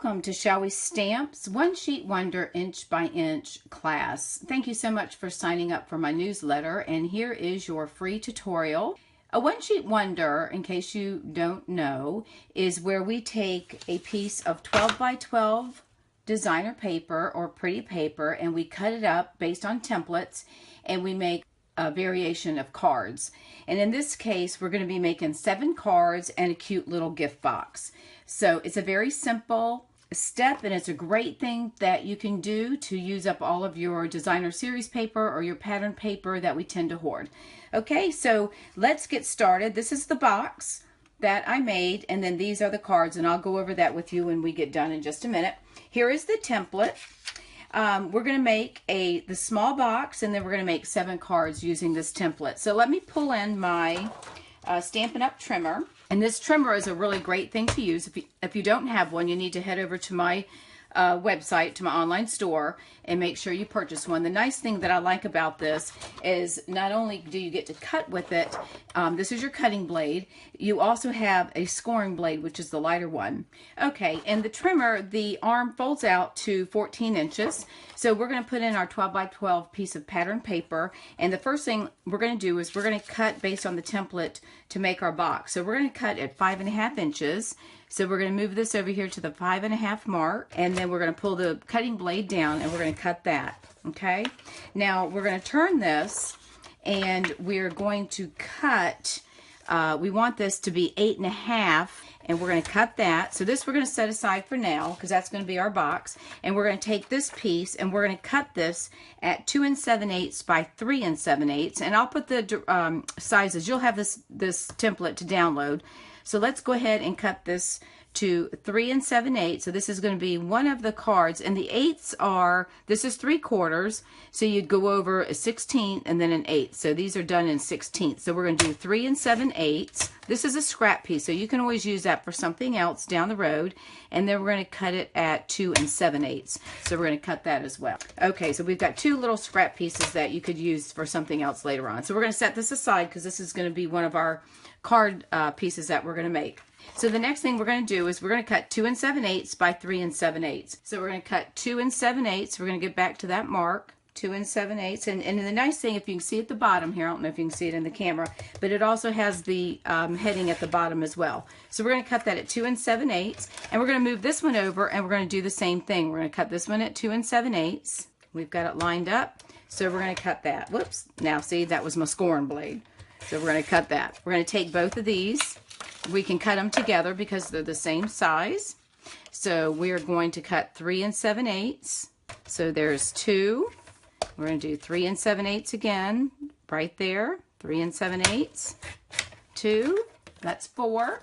Welcome to Shall We Stamps One Sheet Wonder Inch by Inch class. Thank you so much for signing up for my newsletter, and here is your free tutorial. A one sheet wonder, in case you don't know, is where we take a piece of 12 by 12 designer paper or pretty paper and we cut it up based on templates and we make a variation of cards. And in this case, we're going to be making 7 cards and a cute little gift box. So it's a very simple step, and it's a great thing that you can do to use up all of your designer series paper or your pattern paper that we tend to hoard. Okay, so let's get started. This is the box that I made, and then these are the cards, and I'll go over that with you when we get done in just a minute. Here is the template. We're going to make the small box, and then we're going to make 7 cards using this template. So let me pull in my Stampin' Up! Trimmer. And this trimmer is a really great thing to use. If you don't have one, you need to head over to my website, to my online store, and make sure you purchase one. The nice thing that I like about this is not only do you get to cut with it, this is your cutting blade, you also have a scoring blade, which is the lighter one. Okay, and the trimmer, the arm folds out to 14 inches. So we're going to put in our 12 by 12 piece of pattern paper, and the first thing we're going to do is we're going to cut based on the template to make our box. So we're going to cut at 5.5 inches. So we're going to move this over here to the 5.5 mark, and then we're going to pull the cutting blade down and we're going to cut that. Okay, now we're going to turn this and we're going to cut, we want this to be 8.5, and we're going to cut that. So this we're going to set aside for now because that's going to be our box, and we're going to take this piece and we're going to cut this at 2 7/8 by 3 7/8, and I'll put the sizes. You'll have this template to download. So let's go ahead and cut this to 3 7/8. So this is going to be one of the cards, and the 8ths are, this is 3/4, so you'd go over a 16th and then an 8th. So these are done in 16ths. So we're going to do 3 7/8. This is a scrap piece, so you can always use that for something else down the road. And then we're going to cut it at 2 7/8. So we're going to cut that as well. Okay, so we've got 2 little scrap pieces that you could use for something else later on. So we're going to set this aside because this is going to be one of our card pieces that we're going to make. So the next thing we're going to do is we're going to cut 2 7/8 by 3 7/8. So we're going to cut 2 7/8. We're going to get back to that mark, 2 7/8. And the nice thing, if you can see at the bottom here, I don't know if you can see it in the camera, but it also has the heading at the bottom as well. So we're going to cut that at 2 7/8, and we're going to move this one over, and we're going to do the same thing. We're going to cut this one at 2 7/8. We've got it lined up, so we're going to cut that. Whoops! Now see, that was my scoring blade. So we're going to cut that. We're going to take both of these. We can cut them together because they're the same size. So we're going to cut 3 7/8. So there's 2. We're going to do 3 7/8 again, right there. 3 7/8. 2. That's 4.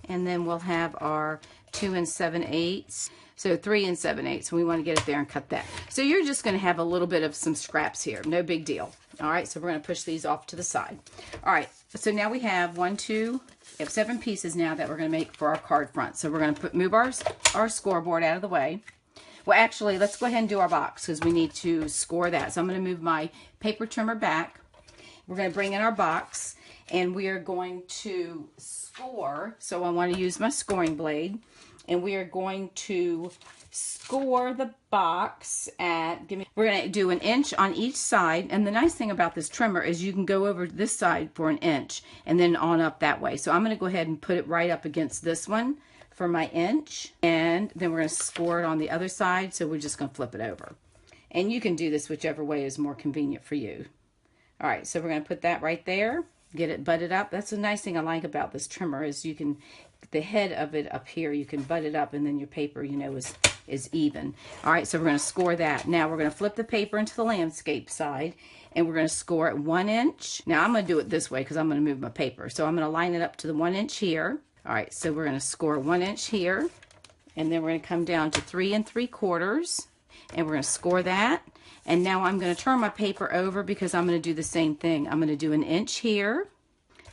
And then we'll have our 2 7/8. So 3 7/8. So we want to get it there and cut that. So you're just going to have a little bit of some scraps here. No big deal. All right, so we're going to push these off to the side. All right, so now we have 7 pieces now that we're going to make for our card front. So we're going to move our scoreboard out of the way. Well, actually, let's go ahead and do our box because we need to score that. So I'm going to move my paper trimmer back. We're going to bring in our box, and we are going to score. So I want to use my scoring blade, and we are going to score the box at, we're going to do 1 inch on each side. And the nice thing about this trimmer is you can go over this side for 1 inch and then on up that way. So I'm going to go ahead and put it right up against this one for my inch, and then we're going to score it on the other side. So we're just going to flip it over, and you can do this whichever way is more convenient for you. All right, so we're going to put that right there, get it butted up. That's the nice thing I like about this trimmer is you can, the head of it up here, you can butt it up, and then your paper, you know, is even. All right, so we're going to score that. Now we're going to flip the paper into the landscape side, and we're going to score at 1 inch. Now I'm going to do it this way because I'm going to move my paper. So I'm going to line it up to the 1 inch here. All right, so we're going to score 1 inch here, and then we're going to come down to 3 3/4, and we're going to score that. And now I'm going to turn my paper over because I'm going to do the same thing. I'm going to do 1 inch here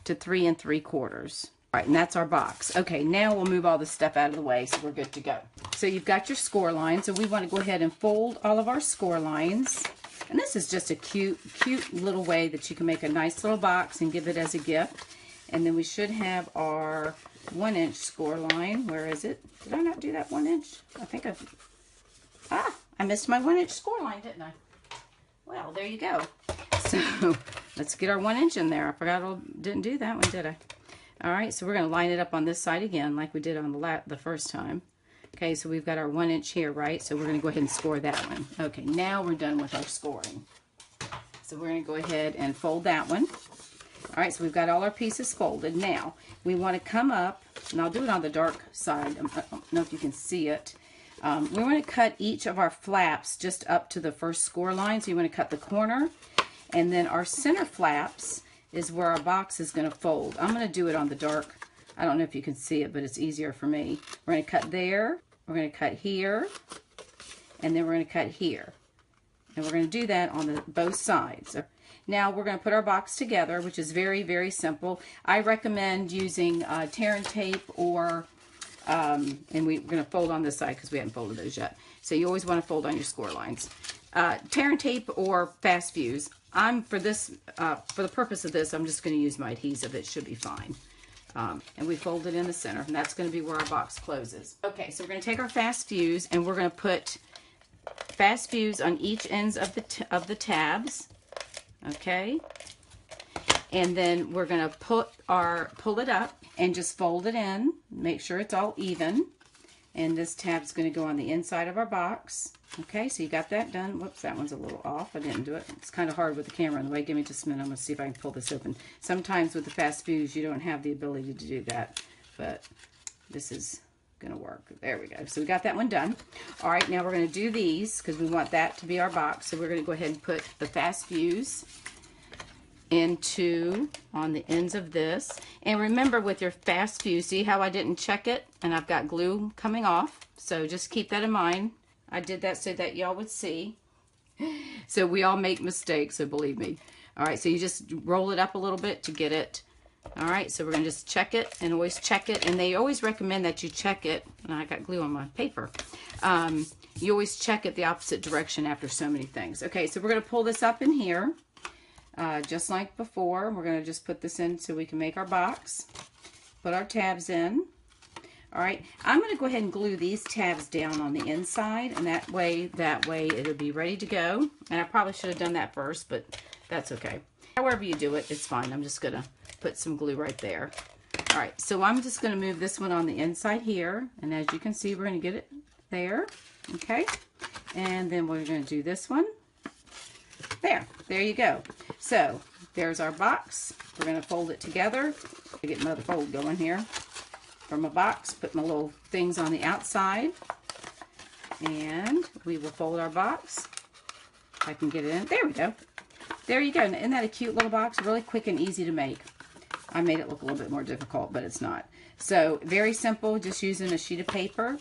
to 3 3/4. All right, and that's our box. Okay, now we'll move all this stuff out of the way so we're good to go. So you've got your score line. So we want to go ahead and fold all of our score lines. And this is just a cute little way that you can make a nice little box and give it as a gift. And then we should have our 1-inch score line. Where is it? Did I not do that 1 inch? I think I missed my 1-inch score line, didn't I? Well, there you go. So let's get our 1 inch in there. I forgot I didn't do that one, did I? All right, so we're going to line it up on this side again like we did on the first time. Okay, so we've got our 1 inch here, right? So we're going to go ahead and score that one. Okay, now we're done with our scoring. So we're going to go ahead and fold that one. All right, so we've got all our pieces folded. Now, we want to come up, and I'll do it on the dark side. I don't know if you can see it. We want to cut each of our flaps just up to the first score line. So you want to cut the corner, and then our center flaps is where our box is going to fold. I'm going to do it on the dark. I don't know if you can see it, but it's easier for me. We're going to cut there, we're going to cut here, and then we're going to cut here. And we're going to do that on both sides. Now we're going to put our box together, which is very, very simple. I recommend using tear and tape or, and we're going to fold on this side because we haven't folded those yet. So you always want to fold on your score lines. Tear and tape or fast fuse. For the purpose of this, I'm just going to use my adhesive. It should be fine. And we fold it in the center, and that's going to be where our box closes. Okay, so we're going to take our fast fuse, and we're going to put fast fuse on each ends of the tabs. Okay, and then we're going to pull it up and just fold it in. Make sure it's all even. And this tab's going to go on the inside of our box. Okay, so you got that done. Whoops, that one's a little off. I didn't do it. It's kind of hard with the camera in the way. Give me just a minute. I'm going to see if I can pull this open. Sometimes with the fast fuse, you don't have the ability to do that. But this is going to work. There we go. So we got that one done. All right, now we're going to do these because we want that to be our box. So we're going to go ahead and put the fast fuse on the ends of this. And remember with your fast fuse, see how I didn't check it and I've got glue coming off. So just keep that in mind. I did that so that y'all would see. So we all make mistakes, so believe me. All right, so you just roll it up a little bit to get it. All right, so we're gonna just check it and always check it. And they always recommend that you check it. And I got glue on my paper. You always check it the opposite direction after so many things. Okay, so we're gonna pull this up in here. Just like before, we're going to just put this in so we can make our box. Put our tabs in. All right, I'm going to go ahead and glue these tabs down on the inside, and that way it'll be ready to go. And I probably should have done that first, but that's okay. However you do it, it's fine. I'm just going to put some glue right there. All right, so I'm just going to move this one on the inside here, and as you can see, we're going to get it there. Okay, and then we're going to do this one. There you go. So there's our box. We're going to fold it together. I get another fold going here from a box. Put my little things on the outside, and we will fold our box. If I can get it in. There we go. There you go. Isn't that a cute little box? Really quick and easy to make. I made it look a little bit more difficult, but it's not. So very simple. Just using a sheet of paper.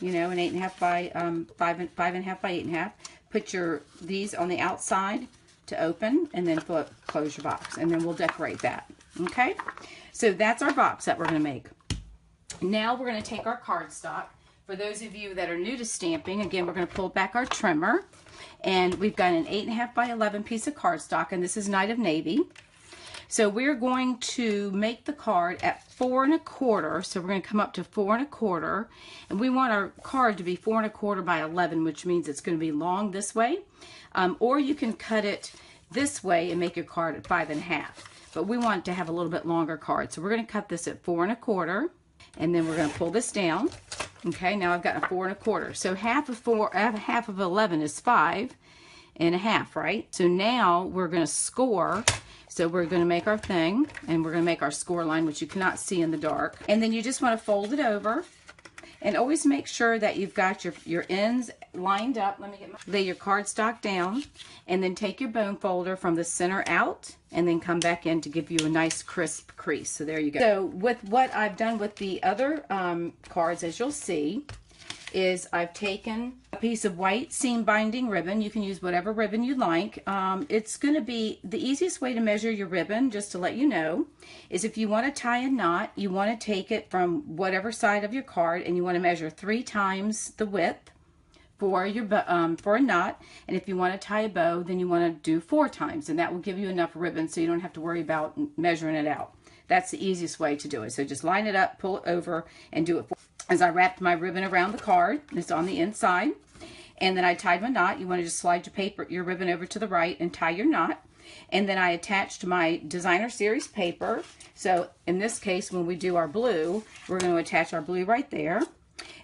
You know, an 8.5 by 5.5 by 8.5. Put these on the outside to open, and then close your box, and then we'll decorate that. Okay, so that's our box that we're going to make. Now we're going to take our cardstock. For those of you that are new to stamping, again, we're going to pull back our trimmer, and we've got an 8.5 by 11 piece of cardstock, and this is Night of Navy. So we're going to make the card at 4 1/4. So we're going to come up to 4 1/4, and we want our card to be 4 1/4 by 11, which means it's going to be long this way. Or you can cut it this way and make your card at 5 1/2. But we want to have a little bit longer card, so we're going to cut this at 4 1/4, and then we're going to pull this down. Okay, now I've got a 4 1/4. So half of 11 is 5 1/2, right? So now we're going to score. So we're going to make our thing, and we're going to make our score line, which you cannot see in the dark. And then you just want to fold it over, and always make sure that you've got your ends lined up. Lay your cardstock down, and then take your bone folder from the center out, and then come back in to give you a nice crisp crease. So there you go. So with what I've done with the other cards, as you'll see, is I've taken a piece of white seam binding ribbon. You can use whatever ribbon you like. It's going to be the easiest way to measure your ribbon, just to let you know, is if you want to tie a knot, you want to take it from whatever side of your card, and you want to measure 3 times the width for your for a knot, and if you want to tie a bow, then you want to do 4 times, and that will give you enough ribbon so you don't have to worry about measuring it out. That's the easiest way to do it. So just line it up, pull it over, and do it. As I wrapped my ribbon around the card, it's on the inside, and then I tied my knot. You want to just slide your ribbon over to the right and tie your knot. And then I attached my designer series paper. So in this case, when we do our blue, we're going to attach our blue right there.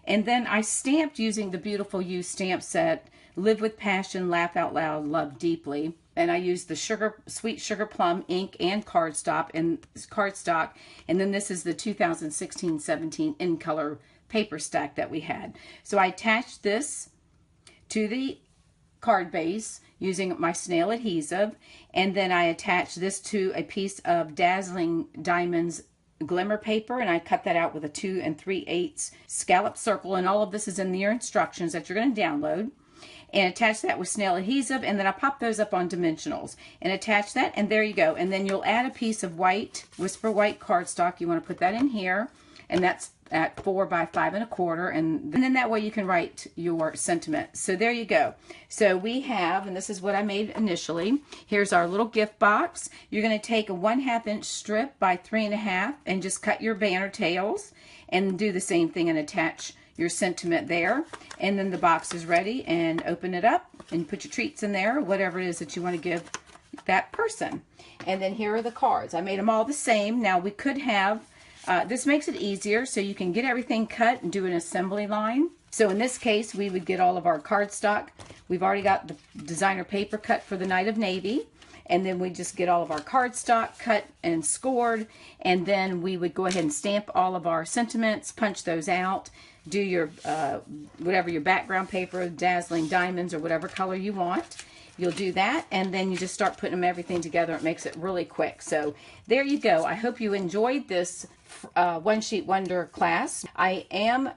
And then I stamped using the Beautiful You stamp set, Live with Passion, Laugh Out Loud, Love Deeply. And I used the Sweet Sugar Plum ink and cardstock. And then this is the 2016-17 in color paper stack that we had. So I attached this to the card base using my snail adhesive, and then I attached this to a piece of Dazzling Diamonds glimmer paper, and I cut that out with a 2 3/8 scallop circle, and all of this is in your instructions that you're going to download, and attach that with snail adhesive, and then I pop those up on dimensionals and attach that, and there you go. And then you'll add a piece of white Whisper White cardstock. You want to put that in here, and that's at 4 by 5 1/4, and then that way you can write your sentiment. So there you go. So we have, and this is what I made initially. Here's our little gift box. You're going to take a 1/2 inch strip by 3 1/2 and just cut your banner tails and do the same thing and attach your sentiment there. And then the box is ready, and open it up and put your treats in there, whatever it is that you want to give that person. And then here are the cards. I made them all the same. Now we could have this makes it easier so you can get everything cut and do an assembly line. So in this case, we would get all of our cardstock. We've already got the designer paper cut for the Night of Navy. And then we just get all of our cardstock cut and scored. And then we would go ahead and stamp all of our sentiments, punch those out, do your, whatever your background paper, Dazzling Diamonds or whatever color you want. You'll do that, and then you just start putting everything together. It makes it really quick. So there you go. I hope you enjoyed this One Sheet Wonder class. I am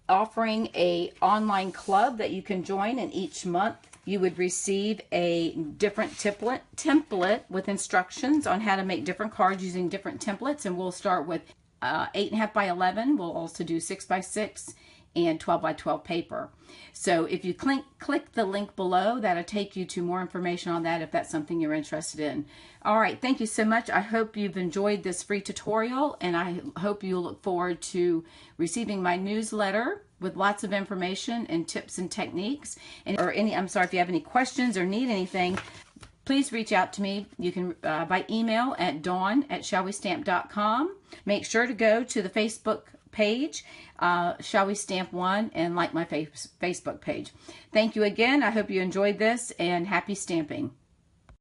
offering a online club that you can join, and each month you would receive a different template with instructions on how to make different cards using different templates. And we'll start with 8 1/2 by 11. We'll also do 6 by 6 and 12 by 12 paper. So if you click the link below, that'll take you to more information on that if that's something you're interested in. All right, thank you so much. I hope you've enjoyed this free tutorial, and I hope you look forward to receiving my newsletter with lots of information and tips and techniques. And if you have any questions or need anything, please reach out to me. You can by email at dawn@shallwestamp.com. Make sure to go to the Facebook page, Shall We Stamp One, and like my Facebook page. Thank you again. I hope you enjoyed this, and happy stamping.